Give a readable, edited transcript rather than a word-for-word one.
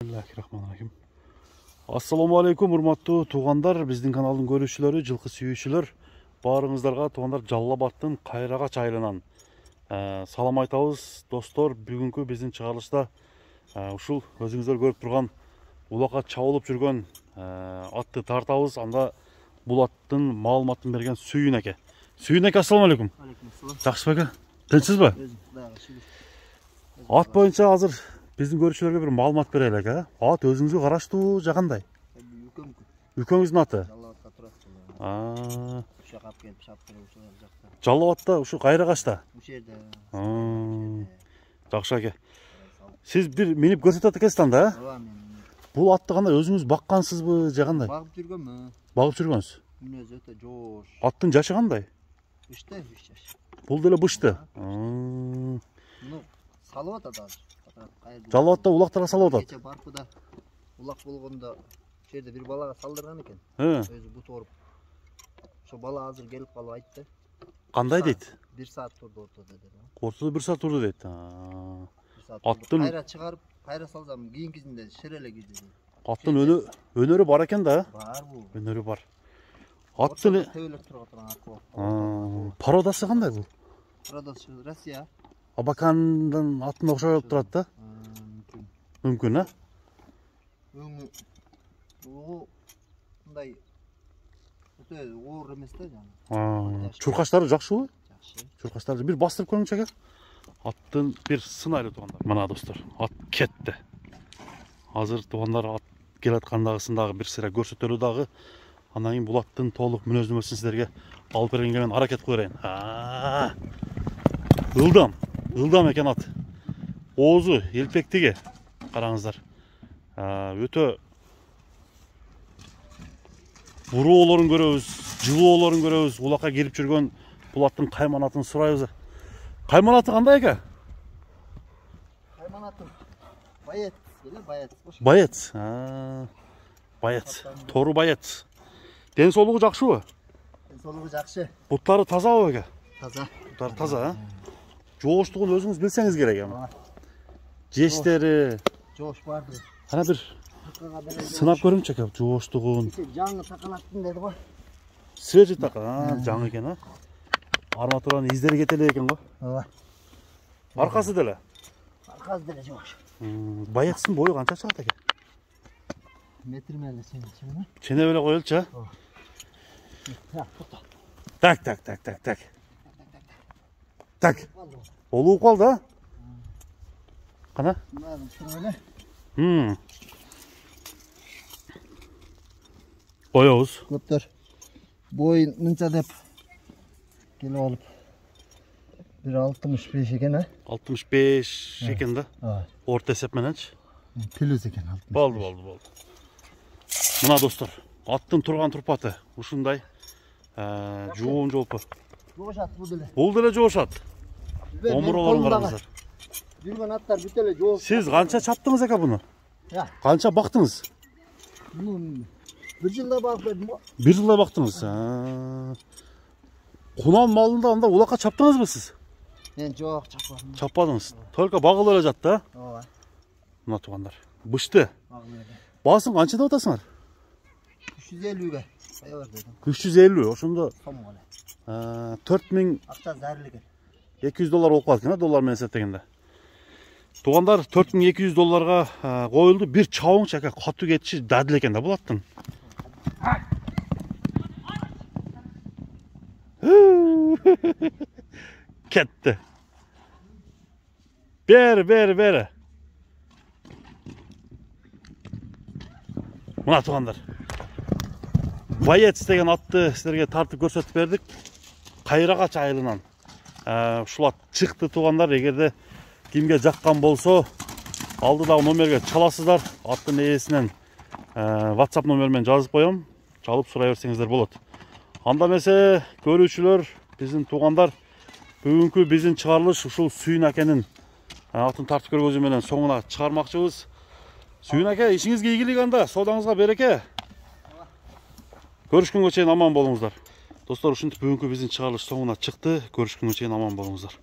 Bismillahirrahmanirrahim. Assalamu alaikum, урматтуу туугандар, биздин каналдын көрүүчүлөрү, жылкы сүйүүчүлөр. Баарыңыздарга туугандар Жалал Абадтын Кайрагач айылынан салам айтабыз. Достор, бүгүнкү биздин чыгарылышта ушул өзүңүздөр көрүп турган улакка чабылып жүргөн атты тартабыз. Анда бул аттын маалыматын берген Сүйүн эке. Сүйүн эке, ассаламу алейкум. Жакшыбы эке? Тынчсызбы? Ат боюнча азыр биздин көрүүчүлөргө бир маалымат берели эке. Ат өзүңүзгө караштуу жагандай? Үлкөңүздүн аты? Жалал Абадта, ушу Кайрагачта? Жакшы эке. Сиз бир минип көрсөтөт экенсиз анда, э? Бул атты кандай өзүңүз баккансызбы, же кандай? Багып жүргөнмү? Багып жүргөнсүз? Мүнөзү өтө жоош. Аттын жашы кандай? Бышты, 3 жаш. Бул деле бышты. Салып атат азыр. Жалал Абадта улактарга салып атат. Кече барпыда улак болгондо жерде бир балага салдырган экен. Өзү бут оруп. Ошо бала азыр келип калып айтты. Кандай дейт? 1 саат турду ортодо деди. Ортодо 1 саат турду дейт. Аттын кайра чыгарып, кайра салсам кийинкисинде шереле кирди. Аттын өнөрү бар экен да? Бар бул. Өнөрү бар. Аттын төбөлөп турган ат бул. Пародасы кандай бул? Пародасы Россия. Абакандын атына окшоп турат да? Мүмкүн, а? Мындай өтө оор эмес да жана. Чуркачлары жакшыбы? Жакшы. Чуркачлары бир бастырып көрүңүчү эке. Аттын бир сынайлы туугандар. Мына достор, ат кетти. Азыр туугандар ат келаткандагысын дагы бир сыйра көрсөтөлү дагы. Андан кийин бул аттын толук мүнөздөмөсүн сиздерге алып бергенге мен аракет кылайын. Ылдам экен ат. Оозу, элпектиги караңыздар. Өтө буроолорун көрөбүз, жылоолорун көрөбүз. Улакка келип жүргөн бул аттын кайманатын сурайбыз. Кайманаты кандай эке? Кайманатын боец, боец. Боец. Боец. Тору боец. Ден соолугу жакшыбы? Ден соолугу жакшы. Буттары тазабы эке? Таза. Буттары таза, а? Жооштугун өзүңүз билсеңиз керек эми. Жештери жоош барды. Кана бир сынап көрүңчү эке жооштугун. Жаңы такалаттын деди го. Свежий така, жаңы экен, а? Арматуранын издери кете эле экен го. Ооба. Аркасы деле? Аркасы деле жоош. Боецтин бою канча чыгат экен? Метр меле ченеме? Ченеп эле коелучу, а? Так. Олуп калды, а? Кана? Коебуз. Көптөр бой мынча деп келип алып 1.65 экен, а? 65 экен да? Орто эсеп мененчи? Плюс экен 65. Болду. Мына достор, аттын турган турпаты ушундай жоон жолпу. Жоошат бул деле. Бул деле жоошат. Омуроолорун караңыздар. Жүргөн аттар бүт эле жоош. Сиз канча чаптыңыз эке буну? Канча бактыңыз? Муну 1 жылда багып бердим го. 1 жылда бактыңыз. Кунан малында анда улакка чаптыңызбы сиз? Мен жок, чаппадым. Чаппадыңыз. Только багып эле жатты, а? Ооба. Мына туугандар. Бышты. Багып эле. Баасын канча деп атасыңар? 350ге. Кая бар дедим. 350, ошондо Сомго эле. 4000 акча зарылыгы. $200 болуп калат экен, доллар менен эсептегенде. Туугандар, $4200 коюлду. Бир чабыңчы эке, катуу кетиши дадыл экен да бул аттын. Кетти. Бери. Мына туугандар. Боец деген атты силерге тартып көрсөтүп бердик. Кайрагач айылынан. Ушул ат чыкты туугандар. Эгерде кимге жаккан болсо, алдыдагы номерге чаласыздар. Аттын ээсинен WhatsApp номермен жазып коем. Чалып сурай берсеңиздер болот. Анда эмесе көрүүчүлөр, биздин туугандар, бүгүнкү биздин чыгарылыш ушул Сүйүн акенин атын тартып көргөзүү менен соңуна чыгармакчыбыз. Сүйүн аке, ишиңизге ийгилик анда, соодаңызга береке. Көрүшкөнгө чейин аман болуңуздар. Достор, ушинтип бүгүнкү биздин чыгарылыш соңуна чыкты. Көрүшкөнгө чейин аман болуңуздар.